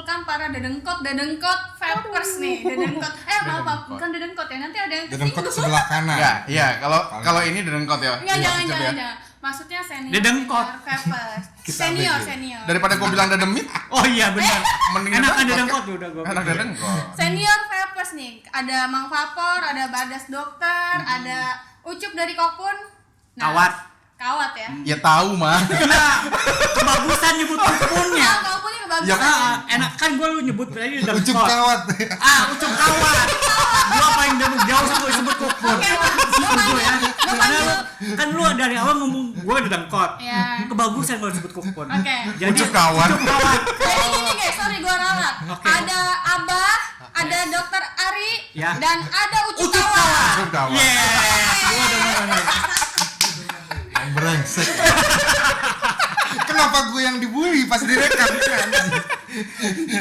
mengumpulkan para dedengkot vapers nih. Dedengkot. Maaf, bukan dedengkot ya. Nanti ada yang Dedengkot sebelah kanan. Iya, kalau ini dedengkot ya. Enggak, jangan. Maksudnya senior. Dedengkot. Vapers. Kita Senior. Daripada gue bilang dedemit, Oh iya benar. mending Enakan dedengkot. dedengkot udah gue. Enak dedengkot. Senior vapers nih. Ada Mang Vapor, ada Badas Dokter, ada Ucup dari Kokun. Kawat ya. Ya tahu mah. Nah, kebagusan nyebut kupunnya. Kokunnya kebagusan. Ya, Enak kan gue lu nyebut tadi dedengkot. Ucup kawat. Ucup kawat. Gua paling jauh sih gue sebut kupun. Oke, gua panggil. Kan lu dari awal ngomong gue dedengkot. Iya. Kebagusan kalau sebut kupun. Oke. Jadi Ucup kawat. Jadi gini guys, sorry gua ralat. Oke. Ada Abah, ada Dokter Ari, Ya. dan ada Ucup Ucup Kawat. Ucup kawat. Gua denger nih. Brengsek. Kenapa gue yang dibully pas direkam?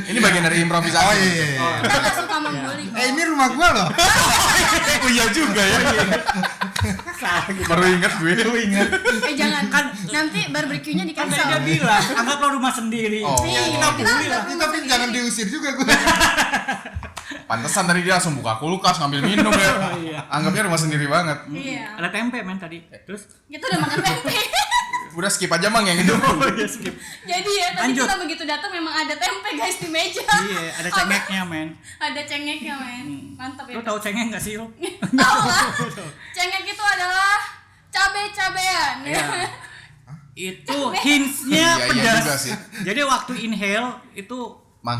Ini bagian dari improvisasi. Oh iya. Kita gak suka membuli. Ini rumah gue loh. Oh iya juga ya. Salah gitu. Baru ingat gue. Jangan kan nanti barbecue-nya di Kan cancel. dia bilang, anggaplah rumah sendiri. Oh. Kita bully lah. Tapi jangan diusir juga gue. Pantesan tadi dia langsung buka kulkas ngambil minum ya. Iya. Anggapnya rumah sendiri banget. Iya. Ada tempe men tadi. Terus Kita udah makan tempe. Udah skip aja Mang yang itu. skip. Jadi ya tadi Lanjut. kita begitu datang memang ada tempe guys di meja. Iya, ada cengeknya men. Ada cengeknya men. Mantap Lu ya. tahu cengek enggak sih lu? Tahu lah. Cengek itu adalah cabe-cabean. Iya. Itu hintsnya Iya, iya pedas. juga sih. Jadi waktu inhale itu Mang.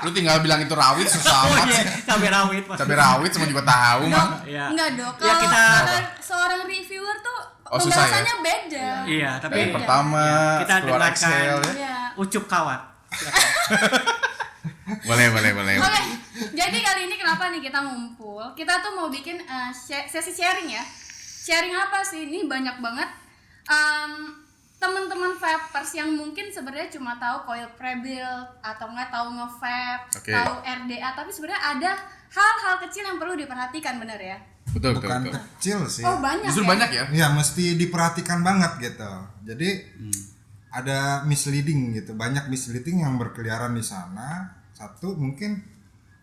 Lu tinggal bilang itu rawit susah amat sih. cabai rawit pasti. Cabai rawit semua juga tahu, Mang. Iya. Enggak dok. Ya, Kalau kita- seorang reviewer tuh Oh, susah ya? pembahasannya beda. Iya, tapi Dari pertama kita keluar dengarkan. Excel ya. Iya. Ucup kawat. Boleh. Oke, jadi kali ini kenapa nih kita ngumpul? Kita tuh mau bikin sesi sharing ya. Sharing apa sih? Ini banyak banget teman-teman vapers yang mungkin sebenarnya cuma tahu coil pre-build atau nggak tahu nge-vape, Oke. tahu RDA, tapi sebenarnya ada hal-hal kecil yang perlu diperhatikan, bener ya? Betul. Bukan kecil sih. Oh banyak. Justru ya? banyak ya. Ya mesti diperhatikan banget gitu. Jadi ada misleading gitu, banyak misleading yang berkeliaran di sana. Satu mungkin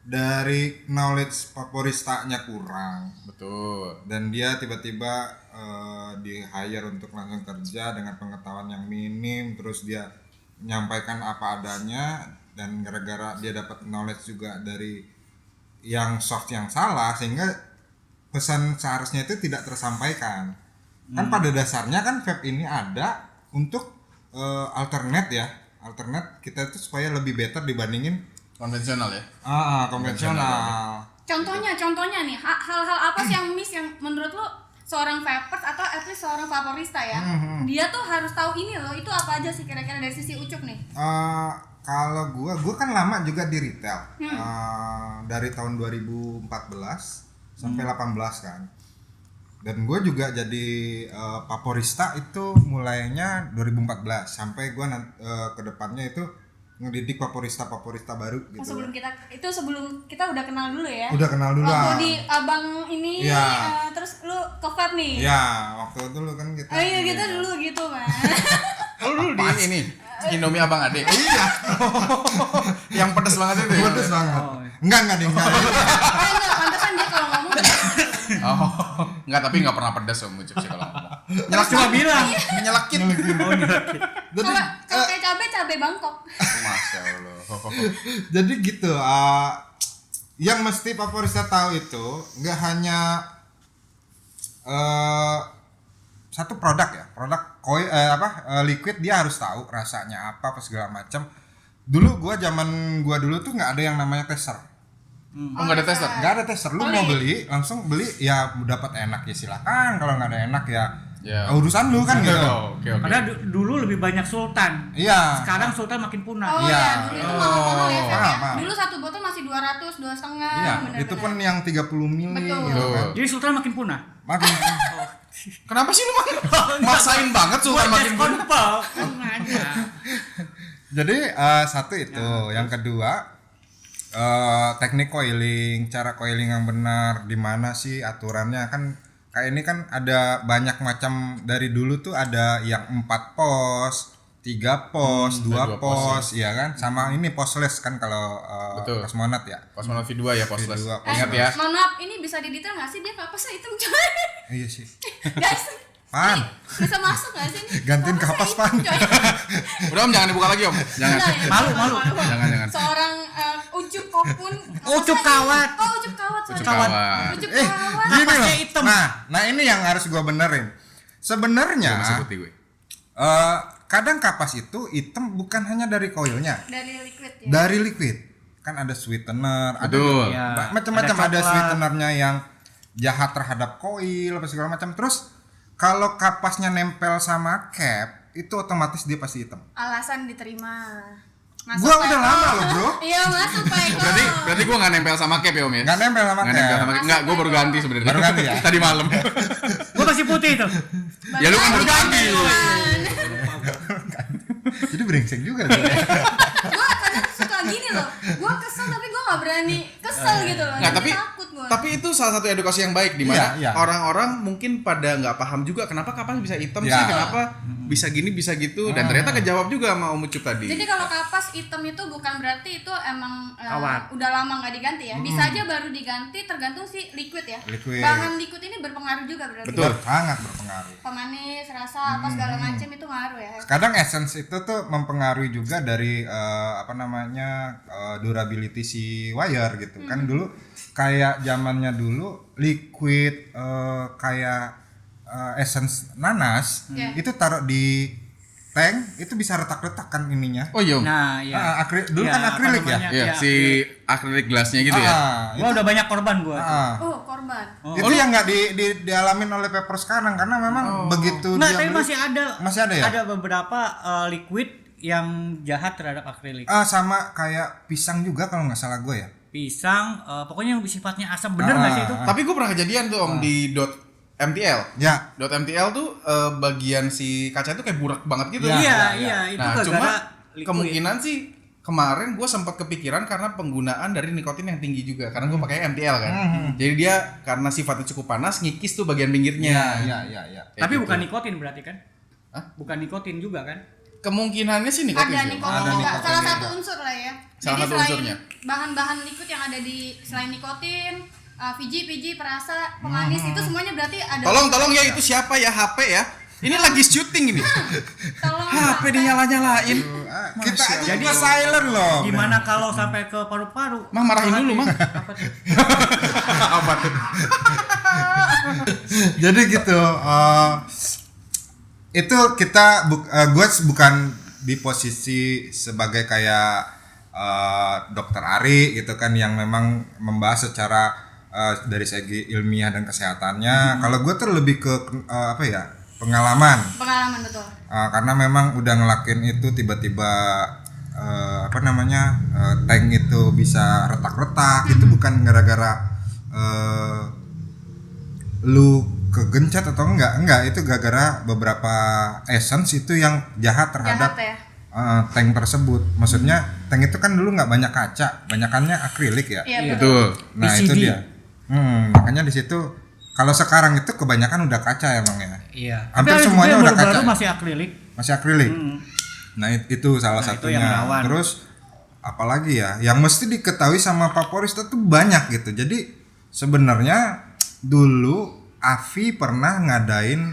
dari knowledge vaporistanya kurang Betul. dan dia tiba-tiba di hire untuk langsung kerja dengan pengetahuan yang minim, terus dia menyampaikan apa adanya dan gara-gara dia dapat knowledge juga dari yang soft yang salah sehingga pesan seharusnya itu tidak tersampaikan. Kan pada dasarnya kan vape ini ada untuk alternate kita itu supaya lebih better dibandingin Konvensional ya. konvensional. Contohnya nih, hal-hal apa sih yang miss yang menurut lo seorang vapers atau at least seorang vaporista ya, dia tuh harus tahu ini loh, itu apa aja sih kira-kira dari sisi Ucup nih? Kalau gua kan lama juga di retail, dari tahun 2014 sampai 18 kan, dan gue juga jadi vaporista itu mulainya 2014 sampai gue kedepannya itu ngedidik vaporista baru gitu. Sebelum kita udah kenal dulu ya. Udah kenal dulu. Waktu di abang ini, Iya. terus lu ke vape nih. Ya, waktu itu lu kan kita. Oh iya gitu dulu gitu man. Lu di ini Indomie Abang Ade. Iya. Yang pedes banget itu ya. Pedes banget. Oh. Enggak ding. Enggak, pantesan dia kalau ngomong Oh, enggak, tapi enggak pernah pedes Om Ucup sih kalau ngomong. Nyelak Cuma bilang. nyelakit. kalau kayak cabe Bangkok. Masya Allah. Jadi gitu, yang mesti vaporista tahu itu nggak hanya satu produk ya, coil liquid dia harus tahu rasanya apa segala macam. Dulu zaman gua dulu tuh nggak ada yang namanya tester. Oh, enggak ada tester. Nggak ada tester, lu mau beli langsung beli ya dapat enak ya silakan, kalau nggak ada enak ya urusan lu kan gitu. Oke. Padahal dulu lebih banyak sultan. Iya. Sekarang sultan makin punah. Oh Iya. iya, dulu itu mahal-mahal ya, Feb, ya. mahal. Dulu satu botol masih 200, 2,5. Iya, bener-bener. itu pun yang 30 mili Betul. gitu kan. Jadi sultan makin punah. Makin Kenapa sih lu maksain banget sultan makin punah? Jadi satu itu, yang kedua teknik coiling, cara coiling yang benar, di mana sih aturannya kan kayak ini kan ada banyak macam dari dulu tuh ada yang 4 pos, 3 pos, 2 dua pos, pos, ya kan? Sama ini posless kan kalau Betul. kosmonot ya. Kosmonot V2 ya postless. V2, Ingat ya. Mohon maaf, ini bisa didetail nggak sih dia kapasnya hitam coy? Iya sih. Guys, Pan, bisa masuk nggak sih ini? gantiin kapas Pan. Coy. Udah Om, jangan dibuka lagi Om. Jangan. Udah, ya, Malu. Jangan. Seorang Ucup Kopun. Ucup Kawat. Oh, Ucup Kawat. sorry. Ucup Kawat. Ucup Eh, Kawat. gini loh. Kapasnya hitam. Nah ini yang harus gua benerin. Sebenarnya Masih putih gue. kadang kapas itu hitam bukan hanya dari koilnya, Dari liquid ya. dari liquid. Kan ada sweetener, Betul. Ya, macam-macam ada coklat. sweetenernya yang jahat terhadap koil apa segala macam. Terus kalau kapasnya nempel sama cap itu otomatis dia pasti hitam. Alasan diterima. Gua udah lama loh, Bro. Iya, masuk Pak Eko. Berarti gue nggak nempel sama cap ya Om ya? Nggak nempel sama Nggak nempel cap. sama cap. Nggak, gue baru ganti sebenarnya. Baru ganti ya? Tadi malam. Gua masih putih itu. Ya lu kan baru ganti. Jadi brengsek juga tuh. Gua kadang suka gini loh. Gua kesel tapi gua nggak berani kesel gitu loh. Nggak, Nanti tapi takut gua. tapi itu salah satu edukasi yang baik di mana Iya, iya. orang-orang mungkin pada nggak paham juga kenapa kapas bisa hitam Iya. sih, kenapa bisa gini bisa gitu, dan ternyata kejawab juga sama Om Ucup tadi. Jadi kalau kapas hitam itu bukan berarti itu emang Kawat. udah lama nggak diganti ya. Bisa aja baru diganti tergantung si liquid ya. Liquid. Bahan liquid ini berpengaruh juga berarti. Betul. Sangat berpengaruh. Pemanis, rasa apa segala macam itu ngaruh ya. Kadang essence itu tuh mempengaruhi juga dari durability si wire gitu. Kan dulu kayak zamannya dulu liquid kayak essence nanas Iya. itu taruh di tank itu bisa retak-retak kan ininya. Oh iya Om. Nah, ya. Dulu Ya, kan apa akrilik ya. namanya? Iya, Iya, si akrilik gelasnya gitu ya. Gua udah banyak korban gua. Oh, korban. Itu yang nggak dialamin oleh paper sekarang karena memang begitu Nah, dia tapi beli- masih ada ya? ada beberapa liquid yang jahat terhadap akrilik. Sama kayak pisang juga kalau nggak salah gue ya. Pisang, pokoknya yang sifatnya asam, bener nggak sih itu? Tapi gue pernah kejadian tuh Om di .mtl. Ya. .mtl tuh bagian si kaca itu kayak burak banget gitu. Iya, iya. itu Nah, gara-gara cuma liquid. kemungkinan sih kemarin gue sempat kepikiran karena penggunaan dari nikotin yang tinggi juga karena gue pakai MTL kan. Jadi dia karena sifatnya cukup panas ngikis tuh bagian pinggirnya. Iya. Kayak Tapi gitu. bukan nikotin berarti kan? Hah? Bukan nikotin juga kan? Kemungkinannya sih nikotin. Ada sih. nikotin Ada juga. nikotin Salah juga. satu unsur lah ya. Salah Jadi satu selain unsurnya. bahan-bahan liquid yang ada di selain nikotin, PG, perasa, pemanis itu semuanya berarti ada. Tolong ya itu siapa ya HP ya? Ini lagi syuting ini. Tolong HP dinyala-nyalain. Kita aja Jadi jadi silent loh. Gimana kalau sampai ke paru-paru? Mang marahin dulu, Mang. Apa tuh? Apa tuh? Jadi gitu. Itu kita gue bukan di posisi sebagai kayak dokter Ari gitu kan yang memang membahas secara dari segi ilmiah dan kesehatannya. Kalau gue tuh lebih ke pengalaman. Pengalaman betul. Karena memang udah ngelakuin itu tiba-tiba tank itu bisa retak-retak itu bukan gara-gara lu kegencet atau enggak itu gara-gara beberapa essence itu yang jahat terhadap Jahat ya. tank tersebut. Maksudnya tank itu kan dulu nggak banyak kaca, banyakannya akrilik ya. Iya Betul. Nah itu PCD. dia. Makanya di situ kalau sekarang itu kebanyakan udah kaca emang ya. Iya. Hampir Tapi ada semuanya juga yang udah baru-baru kaca. masih akrilik. Masih akrilik. Nah itu salah Nah, itu satunya. yang rawan. Terus apalagi ya yang mesti diketahui sama vaporista tuh banyak gitu. Jadi sebenarnya dulu Avi pernah ngadain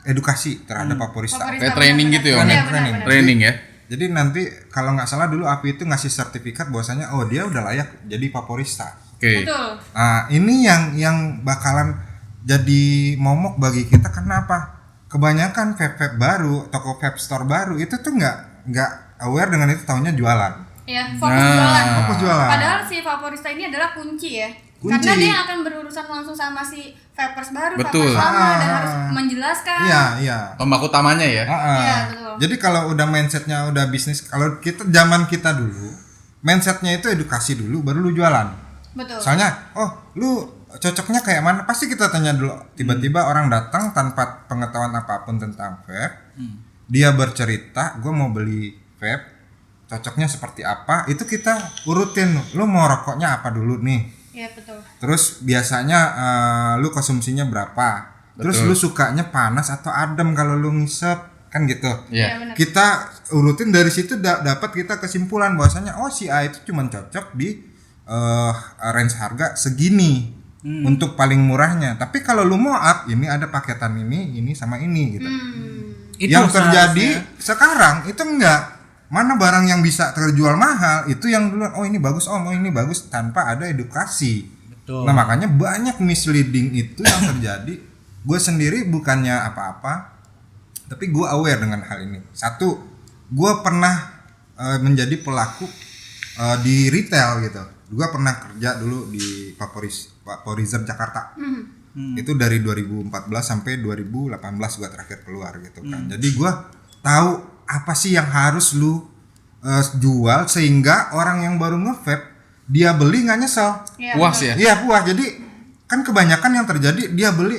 edukasi terhadap vaporista. Kayak training gitu ya, Om? Iya, Training. benar. Training ya. Jadi nanti kalau nggak salah dulu Avi itu ngasih sertifikat bahwasanya oh dia udah layak jadi vaporista. Oke. Betul. Nah ini yang bakalan jadi momok bagi kita. Kenapa? Kebanyakan vape baru, toko vape store baru itu tuh nggak aware dengan itu, taunya jualan. Ya, fokus jualan. Fokus jualan. Padahal si vaporista ini adalah kunci ya. Kunci. Karena dia akan berurusan langsung sama si vapers baru, Betul. vapers lama dan harus menjelaskan. Iya. Pembak utamanya ya. Iya, betul. Jadi kalau udah mindsetnya udah bisnis, kalau kita zaman kita dulu, mindsetnya itu edukasi dulu, baru lu jualan. Betul. Soalnya, oh lu cocoknya kayak mana? Pasti kita tanya dulu. Tiba-tiba orang datang tanpa pengetahuan apapun tentang vape, dia bercerita, gue mau beli vape, cocoknya seperti apa? Itu kita urutin. Lu mau rokoknya apa dulu nih? Iya, betul. Terus biasanya lu konsumsinya berapa? Terus Betul. lu sukanya panas atau adem kalau lu ngisep? kan gitu. Iya. benar. Kita urutin dari situ dapat kita kesimpulan bahwasanya oh si A itu cuma cocok di range harga segini untuk paling murahnya. Tapi kalau lu mau up, ini ada paketan ini sama ini gitu. Itu Yang terjadi seharusnya. sekarang itu enggak. Mana barang yang bisa terjual mahal itu yang duluan oh ini bagus oh ini bagus tanpa ada edukasi. Betul. Nah makanya banyak misleading itu yang terjadi. Gue sendiri bukannya apa-apa, tapi gue aware dengan hal ini. Satu, gue pernah menjadi pelaku di retail gitu. Gue pernah kerja dulu di Vaporizer Jakarta. Itu dari 2014 sampai 2018 gue terakhir keluar gitu kan. Jadi gue tahu apa sih yang harus lu jual sehingga orang yang baru nge-vape dia beli nggak nyesel. Puas ya. Iya puas. Jadi kan kebanyakan yang terjadi dia beli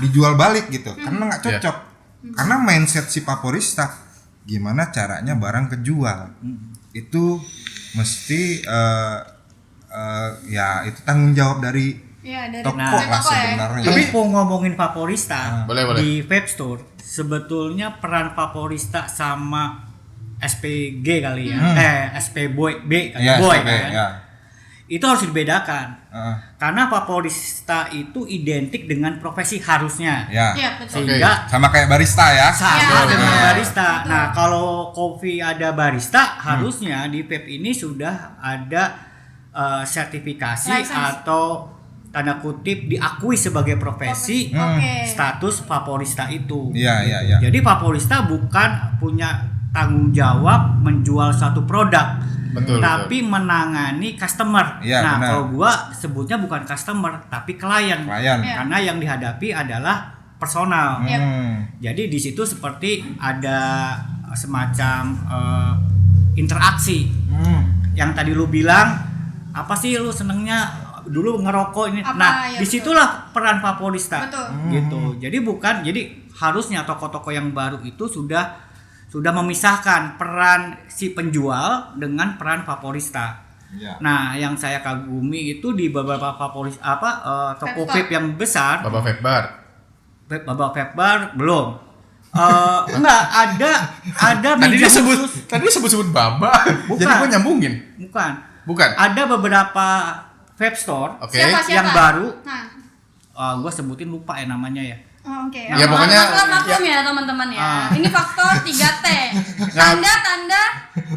dijual balik gitu karena nggak cocok. Karena mindset si vaporista gimana caranya barang kejual itu mesti ya itu tanggung jawab dari toko dari lah toko ya. sebenarnya. Tapi mau ngomongin vaporista Boleh. di vape store, sebetulnya peran vaporista sama SPG kali ya, SP Boy B kali Iya, Boy SPG, kan. ya. Itu harus dibedakan. Karena vaporista itu identik dengan profesi harusnya. Ya. Iya, betul. Sehingga Sama kayak barista ya. sama Iya, dengan betul. barista. Betul. Nah, kalau kopi ada barista, harusnya di vape ini sudah ada sertifikasi License. atau tanda kutip diakui sebagai profesi Oke. status vaporista itu. Iya. Jadi vaporista bukan punya tanggung jawab menjual satu produk, Betul, tapi menangani customer. Iya, Nah, benar. kalau gua sebutnya bukan customer tapi klien. Klien. Iya. Karena yang dihadapi adalah personal. Iya. Jadi di situ seperti ada semacam interaksi. Yang tadi lu bilang apa sih lu senengnya dulu ngerokok ini. Apa, Nah, ya, disitulah peran vaporista. Betul. Gitu. Jadi harusnya toko-toko yang baru itu sudah memisahkan peran si penjual dengan peran vaporista. Iya. Nah, yang saya kagumi itu di beberapa toko Vape vape yang besar, Bapak Vape Bar. Baba Vape Bar belum. Enggak ada Tadi meja dia khusus. sebut Baba. Bukan. Jadi gua nyambungin. Bukan. Ada beberapa vape store Oke. Siapa? yang baru. Nah. Gue sebutin lupa ya namanya ya. Oh, oke. Ya, pokoknya Masalah vakum ya teman-teman ya. Ini faktor 3T. Tanda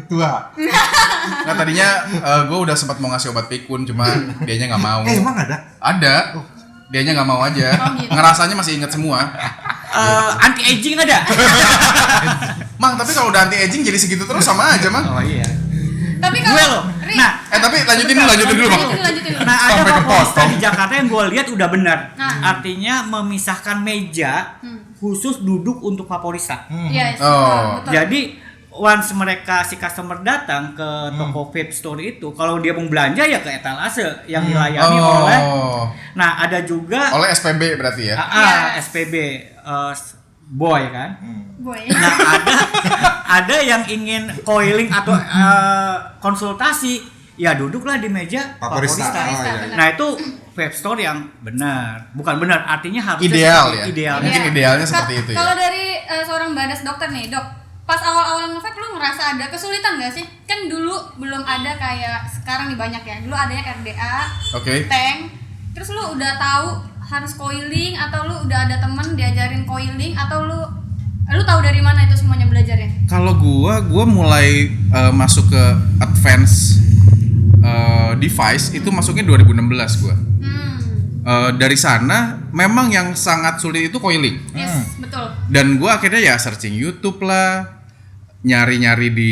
Tua. Nah tadinya gue udah sempat mau ngasih obat pikun, cuma dianya nggak mau. Emang ada? Ada. Dianya nggak mau aja. Oh, gitu. Ngerasanya masih inget semua. Anti aging ada. Mang, tapi kalau udah anti aging jadi segitu terus sama aja, Mang. Oh iya. Tapi Gue kalau loh. Ri, Nah, Tapi lanjutin dulu, Mang. lanjutin. Nah, ada Sampai vaporista kepotong. di Jakarta yang gue lihat udah benar. Nah. Artinya memisahkan meja khusus duduk untuk vaporista. Iya, Oh. betul. Jadi once mereka si customer datang ke toko vape store itu, kalau dia mau belanja ya ke etalase yang dilayani oleh. Nah, ada juga Oleh SPB berarti ya. SPB Boy kan. Boy. Nah, ada yang ingin coiling atau konsultasi, ya duduklah di meja Vaporista. vaporista. Oh, iya, iya. Nah, itu vape store yang benar. Bukan benar, artinya harusnya Ideal seperti ya. idealnya. Mungkin idealnya seperti itu ya. Kalau dari seorang badas dokter nih, Dok. Pas awal-awal nge-vape lu ngerasa ada kesulitan gak sih? Kan dulu belum ada kayak sekarang nih banyak ya. Dulu adanya RDA, Oke. tank. Terus lu udah tahu harus coiling atau lu udah ada temen diajarin coiling atau lu tahu dari mana itu semuanya belajarnya? Kalau gua mulai masuk ke advance device itu masuknya 2016 gua. Dari sana memang yang sangat sulit itu coiling. Yes, betul. Dan gua akhirnya ya searching YouTube lah, nyari-nyari di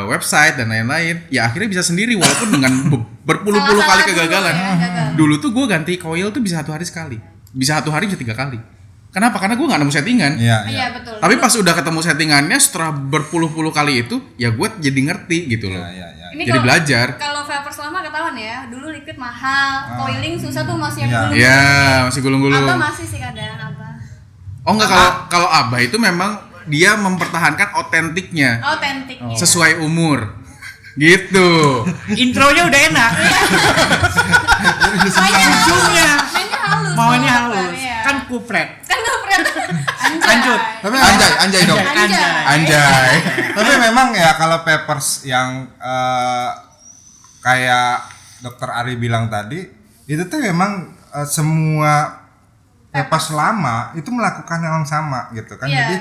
website dan lain-lain. Ya akhirnya bisa sendiri walaupun dengan berpuluh-puluh kali Salah-salah kegagalan. dulu ya, gagal. Dulu tuh gua ganti coil tuh bisa 1 hari sekali. Bisa 1 hari bisa 3 kali. Kenapa? Karena gua nggak nemu settingan. Iya, betul. Tapi pas udah ketemu settingannya setelah berpuluh-puluh kali itu, ya gue jadi ngerti gitu loh. Iya. Ini Jadi belajar. Kalau vapers lama ketahuan ya, dulu liquid mahal, coiling susah tuh masih yang Iya. dulu. Iya, masih gulung-gulung. Abah masih sih kadang Abah. Oh enggak, kalau Abah itu memang dia mempertahankan otentiknya Autentiknya. sesuai umur. Gitu. Intronya udah enak. Mainnya halus. Ujungnya Mainnya halus. maunya kalau halus. vapor, iya. Kan kupret. Kan kupret. Anjay. lanjut. Tapi Anjay dong. Anjay. Tapi memang ya kalau Peppers yang kayak Dokter Ari bilang tadi, itu tuh memang semua Peppers lama itu melakukan hal yang sama gitu kan. Iya. Jadi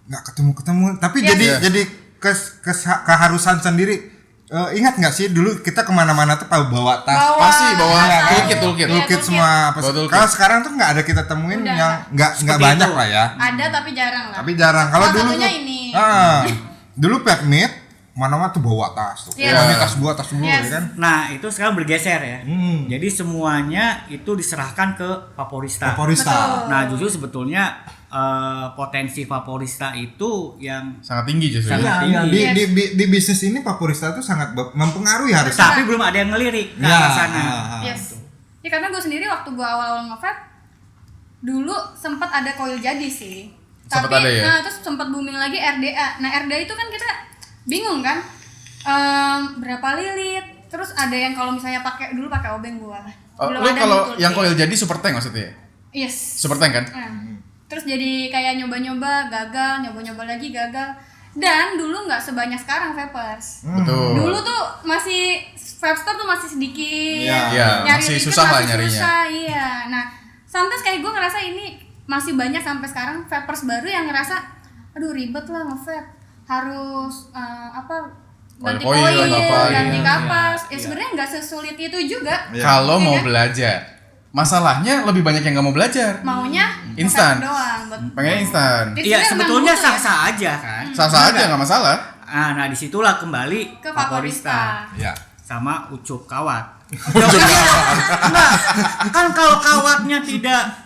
nggak ketemu, tapi jadi keharusan sendiri. Ingat nggak sih dulu kita kemana-mana tuh bawa tas, Pasti bawa toolkit. toolkit semua apa. Bawa toolkit. Kalau sekarang tuh nggak ada kita temuin Udah yang nggak banyak lah ya. Ada tapi jarang lah. Tapi jarang. Kalau Salah dulu satunya tuh, ini. dulu Pepmid mana-mana tuh bawa tas tuh. Yes. Ini tas gua Yes. ya kan. Nah, itu sekarang bergeser ya. Jadi semuanya itu diserahkan ke Vaporista. Vaporista. Nah, justru sebetulnya potensi Vaporista itu yang Sangat tinggi justru. Sangat Iya, tinggi. di bisnis ini Vaporista tuh sangat mempengaruhi harusnya. Tapi belum ada yang ngelirik ke Ya, arah sana. Yes. Ya karena gue sendiri waktu gue awal-awal nge-vape dulu sempat ada coil jadi sih. Sempat Tapi ada ya? nah terus sempat booming lagi RDA. Nah, RDA itu kan kita bingung kan? Berapa lilit? Terus ada yang kalau misalnya pakai obeng gua. Lu kalau yang coil jadi super tank maksudnya? Yes. Super tank kan? Terus jadi kayak nyoba-nyoba, gagal, nyoba-nyoba lagi gagal. Dan dulu nggak sebanyak sekarang vapers. Betul. Dulu tuh masih vape store tuh masih sedikit. Iya, Nyari masih liquid susah lah masih nyarinya. susah, iya. Nah, sampai kayak gue ngerasa ini masih banyak sampai sekarang vapers baru yang ngerasa aduh ribet lah nge-vape. Harus ganti Coil, koil, apa, ganti iya. kapas. Sebenarnya nggak sesulit itu juga. Kalau Iya mau kan? belajar. Masalahnya lebih banyak yang nggak mau belajar. Maunya Instan. nge-vape doang. Pengen instan. Jadi Iya, sebenarnya sebetulnya memang butuh ya. sah-sah aja kan. Sah-sah aja nggak masalah. Nah, disitulah kembali Ke Vaporista. Ya. sama ucup kawat. Enggak, kan kalau kawatnya tidak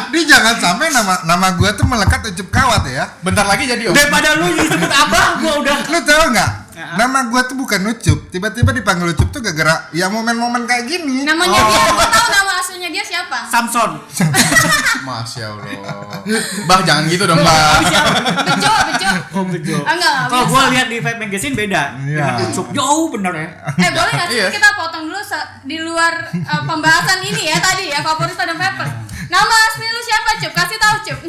Ini jangan sampai nama gua tuh melekat ucup kawat ya. Bentar lagi jadi om. daripada lu disebut abah gua udah. Lu tahu nggak? Nama gua tuh bukan Ucup. Tiba-tiba dipanggil Ucup tuh gara-gara ya momen-momen kayak gini. Namanya dia, gue tahu nama aslinya dia siapa. Samson. Masya Allah. Bah jangan gitu dong bah. Bejo. Oh bejo. Enggak. Kalau gua lihat di Vape Magazine beda. Iya. Dengan ucup jauh bener ya. Boleh nggak sih Iya. kita potong dulu di luar pembahasan ini ya tadi ya Vaporista dan Vapers. Nama asli lu siapa Cup? Kasih tahu Cup.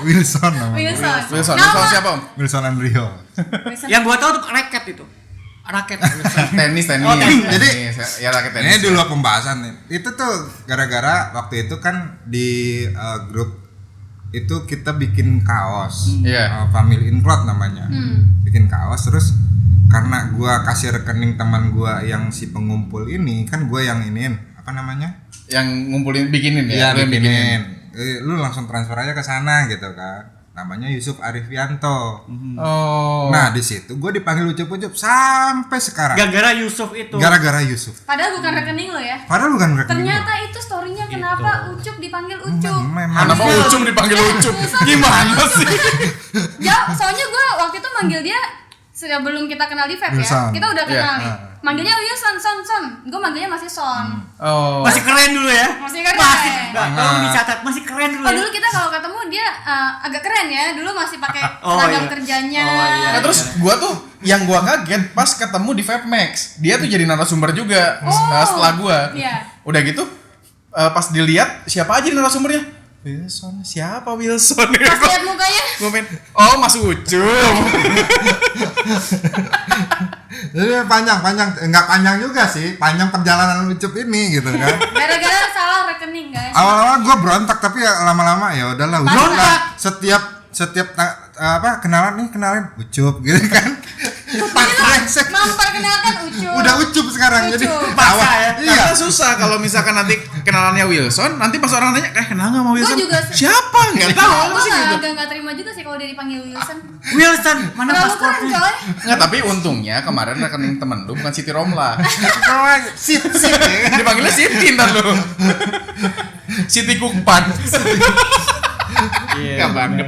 Wilson nama gua. Wilson. Wilson siapa om? Wilson Andrio. Yang gua tahu tuh raket itu. Raket. Tenis. Oh, tenis. Jadi, ya raket tenis. Ini di luar pembahasan nih. Itu tuh gara-gara waktu itu kan di grup itu kita bikin kaos. Iya. Family Include namanya. Bikin kaos terus karena gua kasih rekening teman gua yang si pengumpul ini kan gua yang iniin apa namanya? Yang ngumpulin bikinin ya. Iya Lu yang bikinin. Lu langsung transfer aja ke sana gitu kan. Namanya Yusuf Arifianto. Oh. Nah di situ gue dipanggil Ucup-Ucup sampai sekarang. Gara-gara Yusuf itu. Gara-gara Yusuf. Padahal bukan rekening lo ya. Padahal bukan rekening. Ternyata itu storynya kenapa Ucup dipanggil Ucup. Memang. Kenapa Ucup dipanggil Ucup? Gimana sih? Ya, soalnya gue waktu itu manggil dia sebelum kita kenal di Vape ya. Wilson. Kita udah kenal Iya. nih. Manggilnya Wilson, Son. Gue manggilnya masih Son. Oh. Masih keren dulu ya. Masih keren. Enggak, kalau dicatat masih keren dulu. Oh Ya. dulu kita kalau ketemu dia agak keren ya. Dulu masih pakai Oh, seragam iya. kerjanya. Oh, iya. Nah terus gua tuh yang gua kaget pas ketemu di Vape Max. Dia tuh jadi narasumber juga setelah gua. Iya. Udah gitu pas dilihat siapa aja narasumbernya? Wilson, siapa Wilson? Pas lihat mukanya. Gua main, oh Mas Ucup. Jadi panjang, enggak panjang juga sih, panjang perjalanan Ucup ini gitu kan. Gara-gara salah rekening guys. Awal-awal gue berontak tapi ya lama-lama ya udahlah Ucup Berontak. lah. Setiap kenalin Ucup gitu kan. Brengsek. Memperkenalkan Ucup. Udah Ucup sekarang jadi Ucup. tawa. Iya. Karena susah kalau misalkan nanti kenalannya Wilson, nanti pas orang tanya, kenal nggak sama Wilson? juga Siapa? Nggak tahu apa Gue sih gitu. agak terima juga sih kalau dia dipanggil Wilson. Wilson, mana Terlalu keren paspornya? coy. Nggak, tapi untungnya kemarin rekening temen lu bukan Siti Romla. Sit ya kan. Dipanggilnya Siti ntar lu. Siti Kukpan. Iya. Nggak banget.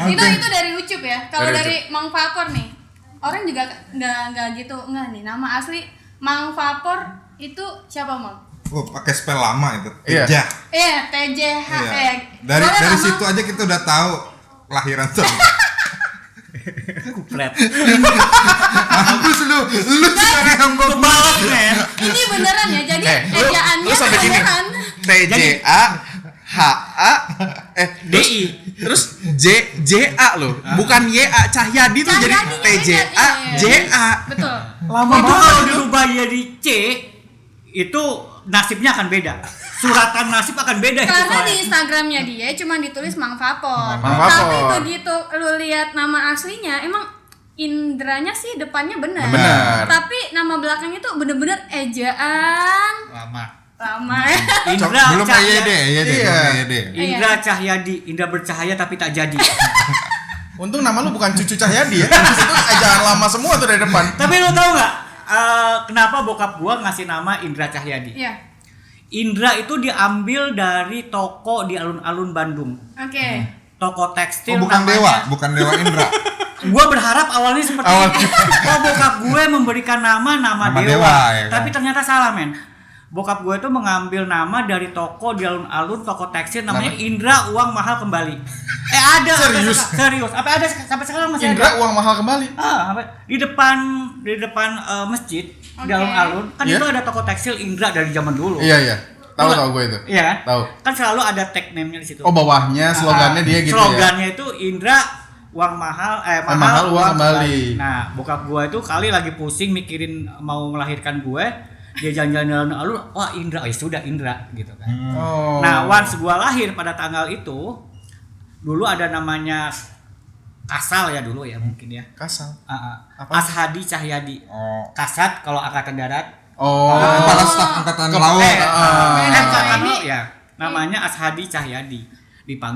Itu dari Ucup ya. Kalau Dari dari Mang Vapor nih, orang juga nggak gitu nggak nih. Nama asli Mang Vapor itu siapa Mang? Oh, pakai spell lama itu. Iya. Jah. Iya, TJH. Iya. Dari situ aja kita udah tahu lahiran tuh. Kuplet. Mampus lu sekarang yang gua Balap men. Ini beneran ya. Jadi Lu ejaannya sampai gini. beneran. TJA HA DI. terus JA loh. Bukan YA. Cahyadi tuh jadi Cahyadinya TJA beda, iya. JA. Betul. Lama Itu banget. kalau dirubah jadi C, itu nasibnya akan beda. Suratan nasib akan beda itu Karena di soalnya. Instagramnya dia cuma ditulis Mang Vapor. Mang Vapor. Tapi begitu lu lihat nama aslinya, emang Indranya sih depannya benar. Benar. Tapi nama belakangnya tuh bener-bener ejaan lama ya. Indra Belum EYD, Iya. belum EYD. Indra Cahyadi, Indra bercahaya tapi tak jadi. Untung nama lu bukan Cucu Cahyadi ya. Itu ejaan lama semua tuh dari depan. Tapi lu tahu nggak kenapa bokap gua ngasih nama Indra Cahyadi? Iya. Indra itu diambil dari toko di alun-alun Bandung. Oke. Toko tekstil Oh, bukan namanya. bukan Dewa Indra. Gua berharap awalnya seperti itu. Oh, bokap gue memberikan nama Nama Dewa, Dewa, ya kan? tapi ternyata salah, men. Bokap gue itu mengambil nama dari toko di alun-alun, toko tekstil namanya Indra Uang Mahal Kembali. Ada Serius? serius. Apa ada sampai sekarang masih Indra ada? uang mahal kembali. Di depan masjid di Oke. alun-alun kan Iya. itu ada toko tekstil Indra dari zaman dulu. Iya. Tahu gue itu. Iya kan? Tahu. Kan selalu ada tag name-nya di situ. Oh, bawahnya slogannya dia gitu ya. Slogannya itu Indra uang mahal mahal uang kembali. Nah, bokap gua itu kali lagi pusing mikirin mau melahirkan gue, dia jalan-jalan alun, wah Indra, ya sudah Indra gitu kan. Oh. Nah, once gua lahir pada tanggal itu, dulu ada namanya Kasal ya dulu ya mungkin ya. Kasal. Apa? Ashadi Cahyadi. Oh. Kasat kalau angkatan darat. Oh. Kepala staf angkatan laut. Angkatan ini- laut ya. Namanya Ashadi Cahyadi.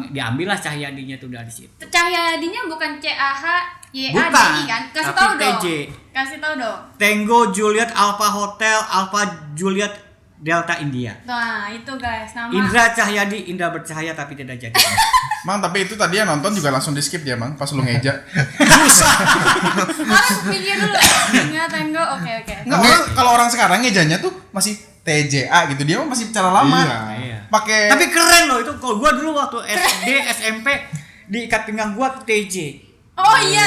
Diambillah Cahyadinya tuh dari situ. Cahyadinya bukan CAHYADI Bukan, kan? Kasih tapi tahu dong. TJ. Kasih tahu dong. Tango Juliet Alpha Hotel Alpha Juliet Delta India. Nah, itu guys nama. Indra Cahyadi, Indra bercahaya tapi tidak jadi. Mang, tapi itu tadi yang nonton juga langsung di skip ya, Mang, pas lu ngeja. Orang pikir dulu. Enggak Tango. Oke. Enggak, kalau orang sekarang ngejanya tuh masih TJA gitu. Dia mah masih cara lama. Iya. Pakai Tapi keren loh itu. Kalau gua dulu waktu SD, SMP di ikat pinggang gua TJ. Oh iya.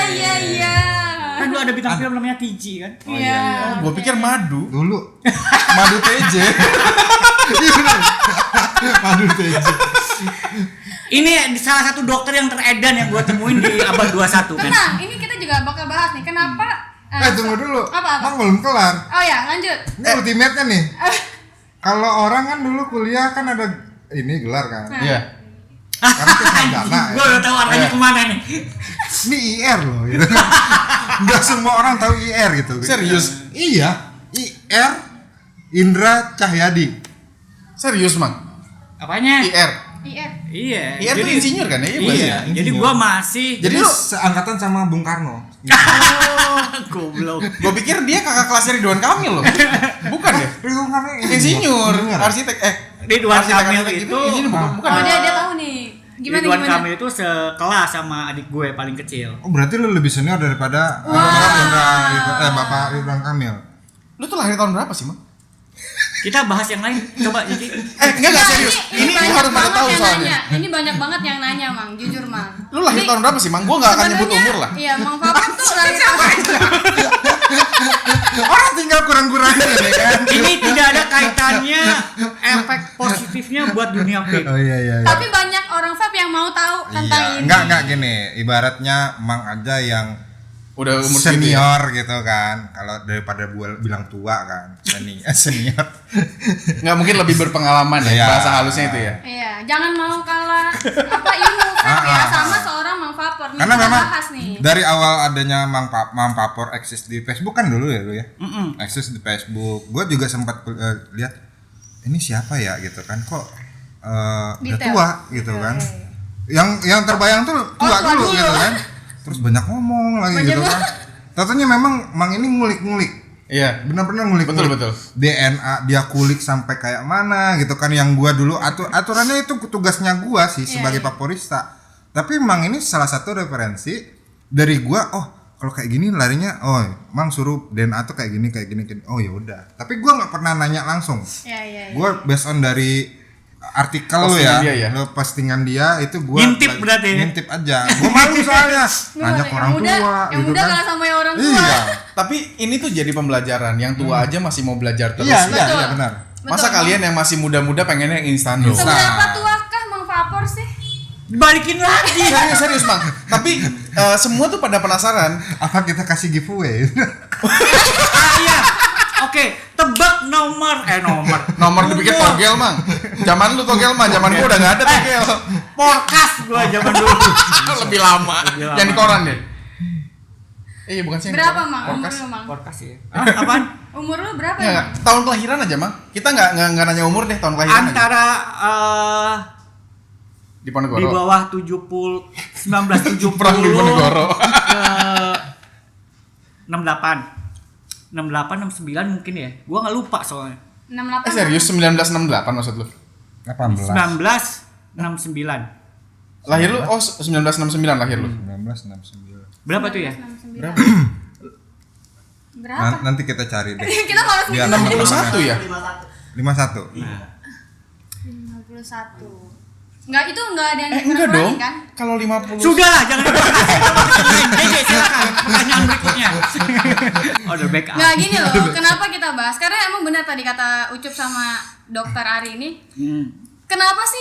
Kan dulu ada bintang film namanya TJ kan. Iya. gua pikir madu. Dulu Madu TJ. Madu TJ. Ini salah satu dokter yang teredan yang gua temuin di abad 21 kan. Tenang, ini kita juga bakal bahas nih. Kenapa? Tunggu dulu. Apa? Mang belum kelar. Oh ya, lanjut. Ini ultimate-nya nih. Kalau orang kan dulu kuliah kan ada ini gelar kan. Iya. Karena itu sarjana. Gua udah tahu arahnya kemana nih. Ini IR loh gitu. Enggak semua orang tahu IR gitu. Serius? Iya. IR Indra Cahyadi. Serius, Mang. Apanya? IR. Iya. IR tuh insinyur kan ya? Iya. Iya. Jadi gua masih Jadi lu- seangkatan sama Bung Karno. goblok. Gua pikir dia kakak kelasnya Ridwan Kamil loh. Bukan ya? Bung Karno Insinyur, arsitek Ridwan Kamil arsitek itu ini bukan. Oh, dia tahu nih. Gimana? Ridwan Kamil itu sekelas sama adik gue paling kecil. Oh berarti lu lebih senior daripada Bapak Ridwan Kamil. Lu tuh lahir tahun berapa sih, Mang? Kita bahas yang lain. Coba Iki. Enggak serius. Ini banyak harus pada banget tahu yang soalnya. nanya. Ini banyak banget yang nanya, Mang. Jujur, Mang. Lu lahir Ini tahun berapa sih, Mang? Gua enggak akan nyebut sebenarnya- umur lah. Iya, Mang Vapor tuh lahir tahun. Orang tinggal kurang-kurangin ya kan. Ini tidak ada kaitannya efek positifnya buat dunia vape. Oh iya. Tapi banyak orang vape yang mau tahu tentang ini. Enggak gini. Ibaratnya Mang aja yang Udah umur segitu ya? senior gitu kan. Kalau daripada gua bilang tua kan. Senior. Nggak mungkin lebih berpengalaman ya, Iya. bahasa halusnya itu ya. Iya, jangan mau kalah ilmu vape ya sama seorang Mang Vapor. Nih, Karena kita memang bahas nih. dari awal adanya Mang Vapor eksis di Facebook kan dulu ya lu ya. Eksis di Facebook. Gua juga sempat lihat ini siapa ya gitu kan. Kok udah Detail. tua gitu kan. Yang terbayang tuh tua tua dulu dulu. gitu kan. Terus banyak ngomong lagi Banyak gitu kan. Tatanya memang Mang ini ngulik-ngulik. Iya. Benar-benar ngulik. Betul. DNA dia kulik sampai kayak mana gitu kan, yang gua dulu aturannya itu tugasnya gua sih sebagai vaporista. Tapi Mang ini salah satu referensi dari gua. Oh, kalau kayak gini larinya, oh Mang suruh DNA tuh kayak gini. Oh ya udah. Tapi gua nggak pernah nanya langsung. Iya. Gua based on dari artikel lu Postingan ya, dia ya? lu postingan dia itu gua Ngintip berarti ya? ngintip aja. Gua malu soalnya nanya ke orang tua Yang gitu muda kan. kalah sama yang orang tua. Iya. Tapi ini tuh jadi pembelajaran. Yang tua aja masih mau belajar terus. Iya, Betul. benar. Masa Betul. kalian yang masih muda-muda pengennya yang instan dulu? Seberapa tuakah Mang Balikin lagi. Serius Mang. Tapi semua tuh pada penasaran. Apa kita kasih giveaway? Iya. Oke, tebak nomor. Nomor dipikir togel Mang. Zaman lu togel Mang, zaman gua udah enggak ada togel. Porkas gua zaman dulu. Lebih lama. Yang di koran deh. Iya bukan sih. Berapa Mang umur Porkas. lu Mang? Porkas ya. Apaan? Umur lu berapa Ya, ya? nggak. Tahun kelahiran aja Mang. Kita nggak nanya umur deh, tahun kelahiran aja. Antara Di Ponegoro. di bawah 1970 Perang di Ponegoro. ke 68 69 mungkin ya. Gua nggak lupa soalnya. 68. Serius 1968 maksud lu? 18. 1969. Lahir lu 1969 lahir lu. 1969. Berapa tuh ya? 69. Berapa? Berapa? Nanti kita cari deh. Kita harus Biar 61 ya? 51. 51. Enggak, itu enggak ada yang Enggak dong. kan? Kalau 50. Sudah lah, jangan dibahas. Jadi silakan pertanyaan berikutnya. Oh, udah back up. Nggak gini loh, kenapa kita bahas? Karena emang benar tadi kata Ucup sama Dokter Ari ini. Kenapa sih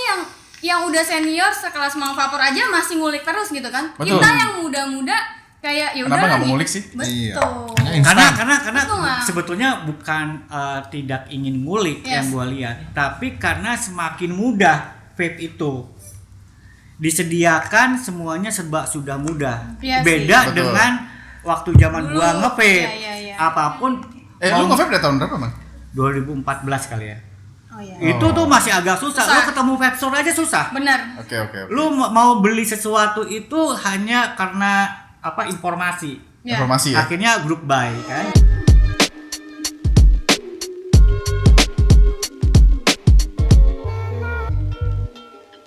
yang udah senior sekelas Mang Vapor aja masih ngulik terus gitu kan? Betul. Kita yang muda-muda kayak ya udah. Kenapa nggak mau ngulik sih? Iya. Betul. Instan. Karena Betul nggak? sebetulnya bukan tidak ingin ngulik Yes. yang gua lihat, tapi karena semakin mudah vape itu disediakan semuanya serba sudah mudah. Iya sih. Beda Betul. dengan waktu zaman Dulu. gua nge-vape. Iya. Apapun Lu nge-vape dari tahun berapa, Mang? 2014 kali ya. Oh iya. Itu tuh masih agak susah. Susah. Lu ketemu vape store aja susah. Benar. Oke. Lu mau beli sesuatu itu hanya karena informasi. Ya. Informasi ya. Akhirnya grup buy kan.